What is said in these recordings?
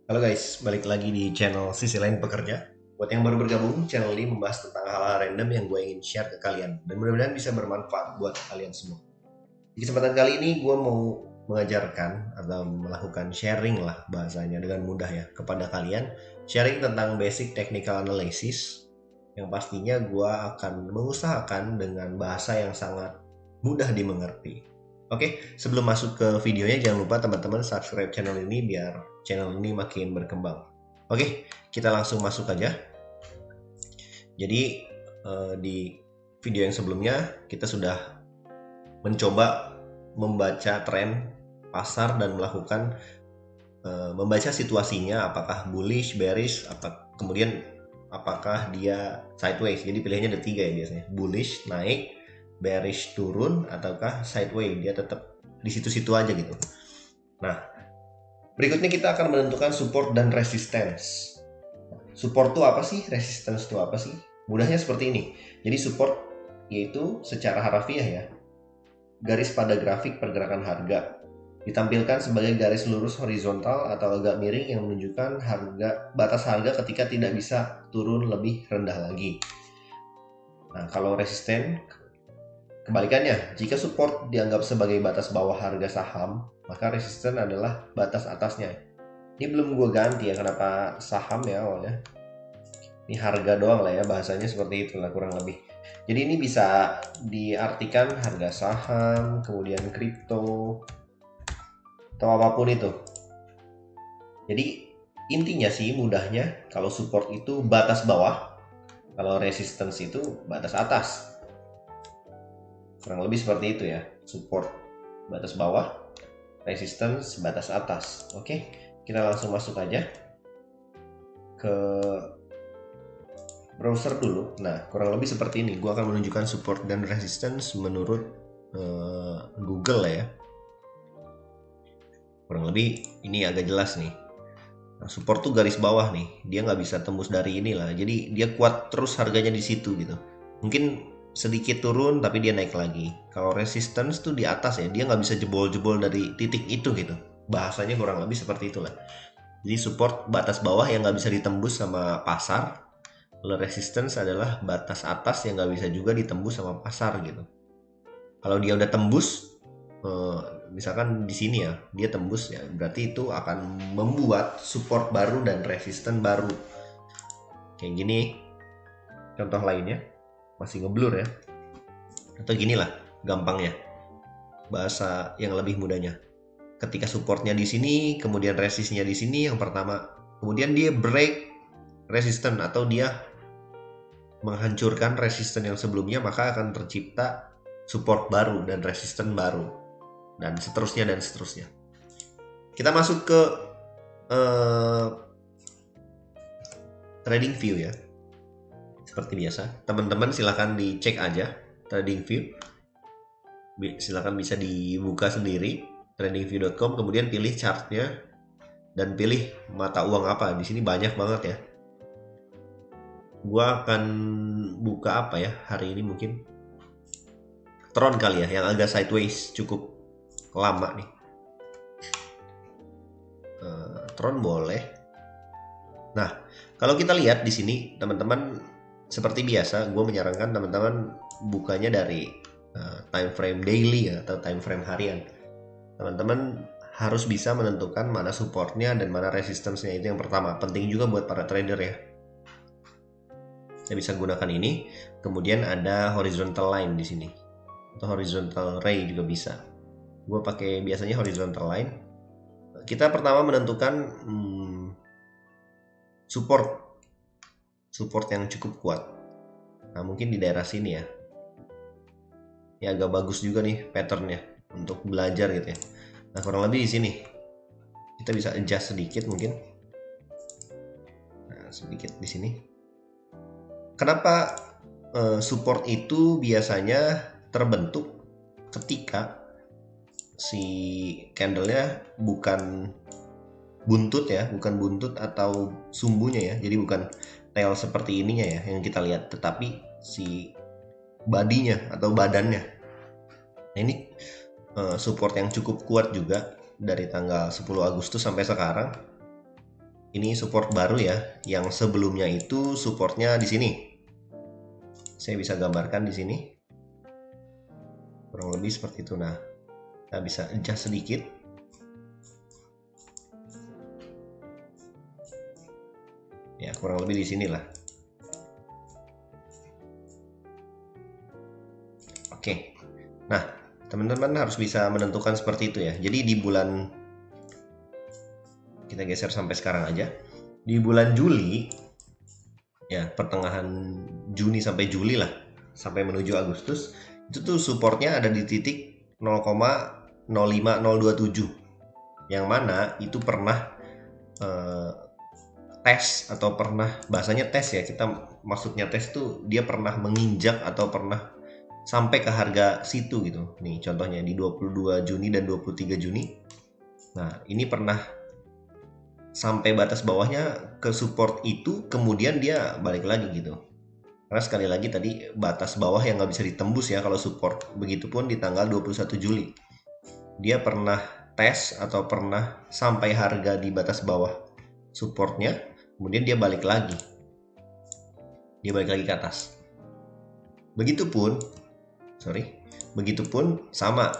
Halo guys, balik lagi di channel Sisi Lain Pekerja. Buat yang baru bergabung, channel ini membahas tentang hal-hal random yang gue ingin share ke kalian. Dan mudah-mudahan bisa bermanfaat buat kalian semua. Di kesempatan kali ini gue mau mengajarkan atau melakukan sharing lah bahasanya dengan mudah ya kepada kalian. Sharing tentang basic technical analysis yang pastinya gue akan mengusahakan dengan bahasa yang sangat mudah dimengerti. Oke, sebelum masuk ke videonya jangan lupa teman-teman subscribe channel ini biar channel ini makin berkembang. Oke, kita langsung masuk aja. Jadi di video yang sebelumnya kita sudah mencoba membaca tren pasar dan melakukan membaca situasinya apakah bullish, bearish, kemudian apakah dia sideways. Jadi pilihannya ada 3 ya biasanya. Bullish naik, bearish turun, ataukah sideways dia tetap di situ-situ aja gitu. Nah, berikutnya kita akan menentukan support dan resistance. Support itu apa sih? Resistance itu apa sih? Mudahnya seperti ini. Jadi support yaitu secara harafiah ya, garis pada grafik pergerakan harga. Ditampilkan sebagai garis lurus horizontal atau agak miring yang menunjukkan batas harga ketika tidak bisa turun lebih rendah lagi. Nah, kalau resisten kebalikannya, jika support dianggap sebagai batas bawah harga saham, maka resisten adalah batas atasnya. Ini belum gue ganti ya, kenapa saham ya awalnya. Ini harga doang lah ya, bahasanya seperti itulah kurang lebih. Jadi ini bisa diartikan harga saham, kemudian kripto, atau apapun itu. Jadi intinya sih mudahnya, kalau support itu batas bawah, kalau resistance itu batas atas. Kurang lebih seperti itu ya, support batas bawah, resistance batas atas. Oke, kita langsung masuk aja ke browser dulu. Nah, kurang lebih seperti ini. Gua akan menunjukkan support dan resistance menurut Google ya. Kurang lebih ini agak jelas nih. Nah, support tuh garis bawah nih. Dia nggak bisa tembus dari inilah. Jadi dia kuat terus harganya di situ gitu. Mungkin sedikit turun tapi dia naik lagi. Kalau resistance tuh di atas ya. Dia nggak bisa jebol-jebol dari titik itu gitu. Bahasanya kurang lebih seperti itulah. Jadi support batas bawah yang nggak bisa ditembus sama pasar. Kalau resistance adalah batas atas yang nggak bisa juga ditembus sama pasar gitu. Kalau dia udah tembus, misalkan di sini ya, dia tembus ya, berarti itu akan membuat support baru dan resisten baru. Kayak gini, contoh lainnya, masih ngeblur ya. Atau ginilah, gampangnya, bahasa yang lebih mudahnya. Ketika supportnya di sini, kemudian resistnya di sini yang pertama, kemudian dia break resisten atau dia menghancurkan resisten yang sebelumnya, maka akan tercipta support baru dan resisten baru dan seterusnya dan seterusnya. Kita masuk ke trading view ya. Seperti biasa, teman-teman silahkan dicek aja trading view. Silahkan bisa dibuka sendiri tradingview.com, kemudian pilih chartnya dan pilih mata uang apa. Di sini banyak banget ya. Gua akan buka apa ya hari ini, mungkin Tron kali ya, yang agak sideways cukup lama nih. Tron boleh. Nah, kalau kita lihat di sini teman-teman, seperti biasa gue menyarankan teman-teman bukanya dari time frame daily ya, atau time frame harian. Teman-teman harus bisa menentukan mana supportnya dan mana resistance-nya, itu yang pertama. Penting juga buat para trader ya. Saya bisa gunakan ini. Kemudian ada horizontal line di sini, atau horizontal ray juga bisa. Gue pakai biasanya horizontal line. Kita pertama menentukan support yang cukup kuat. Nah, mungkin di daerah sini ya. Ya agak bagus juga nih patternnya untuk belajar gitu ya. Nah, kurang lebih di sini. Kita bisa adjust sedikit mungkin. Nah, sedikit di sini. Kenapa support itu biasanya terbentuk ketika si candlenya bukan buntut ya, bukan buntut atau sumbunya ya. Jadi bukan tail seperti ininya ya yang kita lihat, tetapi si badinya atau badannya. Nah, ini support yang cukup kuat juga dari tanggal 10 Agustus sampai sekarang. ini support baru ya. Yang sebelumnya itu supportnya di sini. Saya bisa gambarkan di sini. Kurang lebih seperti itu. Nah, kita bisa adjust sedikit. Ya, kurang lebih di sini lah. Oke. Nah, teman-teman harus bisa menentukan seperti itu ya. Jadi di bulan, kita geser sampai sekarang aja. Di bulan Juli, ya pertengahan Juni sampai Juli lah, sampai menuju Agustus, itu tuh supportnya ada di titik 0,05027. Yang mana itu pernah tes atau pernah, bahasanya tes ya, kita maksudnya tes tuh dia pernah menginjak atau pernah sampai ke harga situ gitu. Nih contohnya di 22 Juni dan 23 Juni. Nah, ini pernah sampai batas bawahnya ke support itu, kemudian dia balik lagi gitu. Karena sekali lagi tadi batas bawah yang nggak bisa ditembus ya kalau support. Begitupun di tanggal 21 Juli. Dia pernah tes atau pernah sampai harga di batas bawah supportnya, kemudian dia balik lagi. Dia balik lagi ke atas. Begitupun sama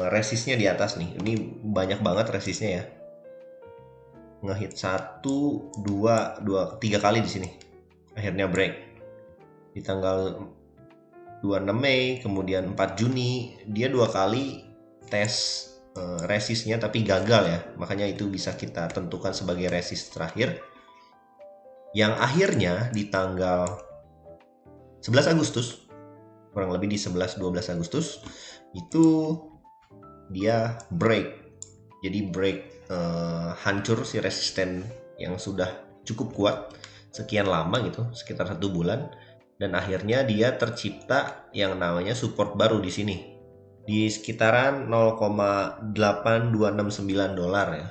resistnya di atas nih. Ini banyak banget resistnya ya. Ngehit 1, 2, 3 kali di sini. Akhirnya break. Di tanggal 26 Mei, kemudian 4 Juni, dia 2 kali tes resistnya tapi gagal ya. Makanya itu bisa kita tentukan sebagai resist terakhir. Yang akhirnya di tanggal 11 Agustus, kurang lebih di 11-12 Agustus, itu dia break. Jadi break, hancur si resisten yang sudah cukup kuat sekian lama gitu, sekitar 1 bulan, dan akhirnya dia tercipta yang namanya support baru di sini di sekitaran 0,8269 dolar ya.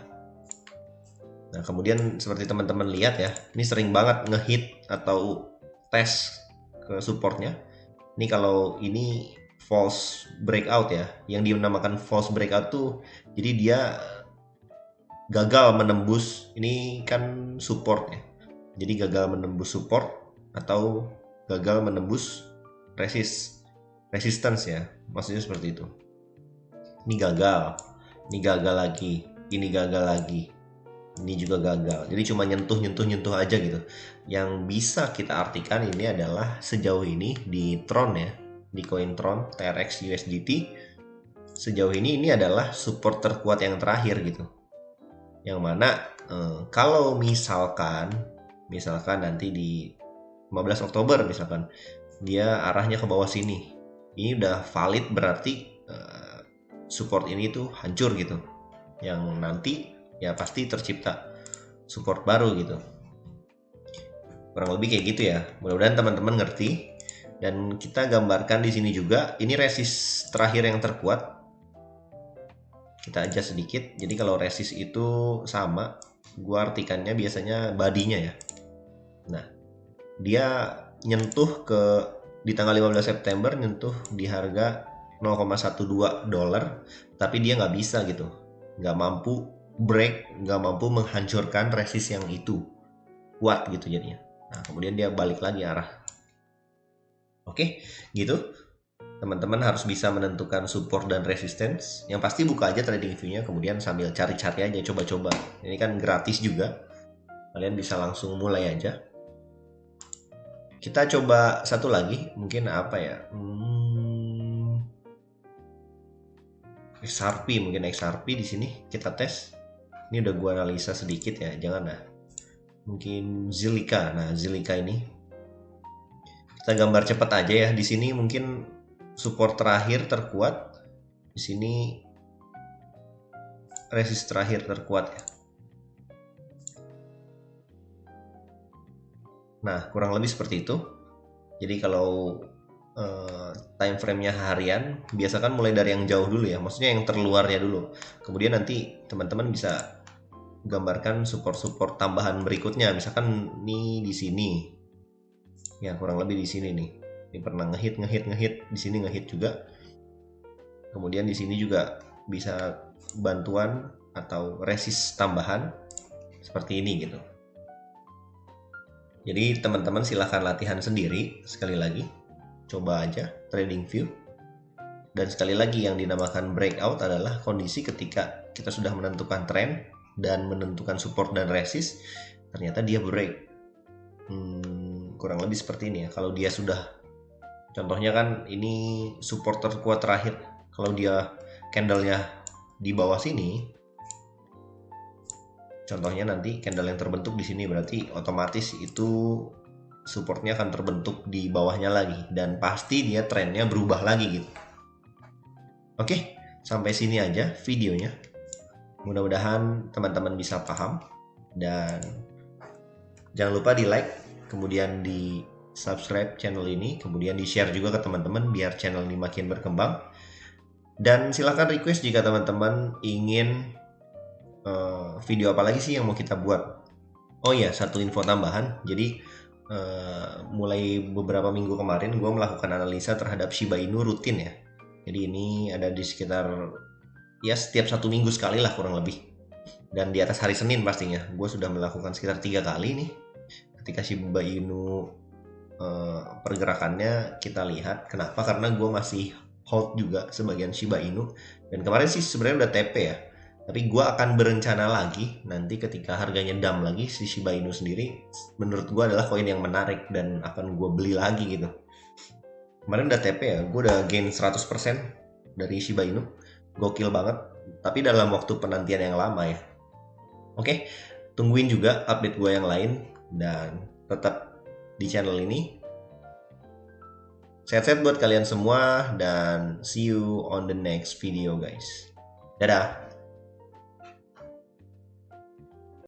Nah, kemudian seperti teman-teman lihat ya, ini sering banget ngehit atau tes ke supportnya. Ini kalau ini false breakout ya, yang dinamakan false breakout tuh jadi dia gagal menembus, ini kan support ya, jadi gagal menembus support atau gagal menembus resistance ya, maksudnya seperti itu. Ini gagal lagi, ini gagal lagi, ini juga gagal. Jadi cuma nyentuh aja gitu. Yang bisa kita artikan ini adalah sejauh ini di Tron ya, di koin Tron TRX USDT, sejauh ini adalah support terkuat yang terakhir gitu. Yang mana kalau misalkan nanti di 15 Oktober misalkan dia arahnya ke bawah sini, ini udah valid, berarti support ini tuh hancur gitu. Yang nanti ya pasti tercipta support baru gitu. Kurang lebih kayak gitu ya. Mudah-mudahan teman-teman ngerti. Dan kita gambarkan di sini juga, ini resist terakhir yang terkuat. Kita adjust sedikit. Jadi kalau resist itu sama, gua artikannya biasanya badinya ya. Nah, dia nyentuh di tanggal 15 September nyentuh di harga 0,12 dolar, tapi dia nggak bisa gitu, nggak mampu break, nggak mampu menghancurkan resist yang itu kuat gitu jadinya. Nah, kemudian dia balik lagi arah. Oke, gitu. Teman-teman harus bisa menentukan support dan resistance. Yang pasti buka aja trading view-nya, kemudian sambil cari-cari aja, coba-coba. Ini kan gratis juga. Kalian bisa langsung mulai aja. Kita coba satu lagi, mungkin apa ya? XRP, mungkin XRP di sini kita tes. Ini udah gua analisa sedikit ya, jangan lah. Mungkin Zilliqa. Nah, Zilliqa ini kita gambar cepat aja ya. Di sini mungkin support terakhir terkuat, di sini resist terakhir terkuat ya. Nah, kurang lebih seperti itu. Jadi kalau time frame-nya harian, biasakan mulai dari yang jauh dulu ya, maksudnya yang terluarnya dulu. Kemudian nanti teman-teman bisa gambarkan support-support tambahan berikutnya. Misalkan nih di sini. Ya, kurang lebih di sini nih. Ini pernah ngehit, di sini ngehit juga. Kemudian di sini juga bisa bantuan atau resist tambahan seperti ini gitu. Jadi teman-teman silahkan latihan sendiri. Sekali lagi, coba aja TradingView. Dan sekali lagi yang dinamakan breakout adalah kondisi ketika kita sudah menentukan trend dan menentukan support dan resist, ternyata dia break. Kurang lebih seperti ini ya. Kalau dia sudah, contohnya kan ini support terkuat terakhir. Kalau dia candlenya di bawah sini, contohnya nanti candle yang terbentuk di sini, berarti otomatis itu supportnya akan terbentuk di bawahnya lagi, dan pasti dia trennya berubah lagi gitu. Oke, sampai sini aja videonya. Mudah-mudahan teman-teman bisa paham, dan jangan lupa di like, kemudian di subscribe channel ini, kemudian di share juga ke teman-teman biar channel ini makin berkembang. Dan silahkan request jika teman-teman ingin video apa lagi sih yang mau kita buat. Oh iya, satu info tambahan. Jadi mulai beberapa minggu kemarin gue melakukan analisa terhadap Shiba Inu rutin ya. Jadi ini ada di sekitar ya setiap 1 minggu sekali lah kurang lebih. Dan di atas hari Senin pastinya. Gue sudah melakukan sekitar 3 kali nih. Ketika Shiba Inu pergerakannya kita lihat. Kenapa? Karena gue masih hold juga sebagian Shiba Inu. Dan kemarin sih sebenarnya udah TP ya. Tapi gue akan berencana lagi nanti ketika harganya dump lagi si Shiba Inu sendiri. Menurut gue adalah koin yang menarik dan akan gue beli lagi gitu. Kemarin udah TP ya, gue udah gain 100% dari Shiba Inu. Gokil banget, tapi dalam waktu penantian yang lama ya. Oke, tungguin juga update gue yang lain. Dan tetap di channel ini. Sehat-sehat buat kalian semua. Dan see you on the next video guys. Dadah.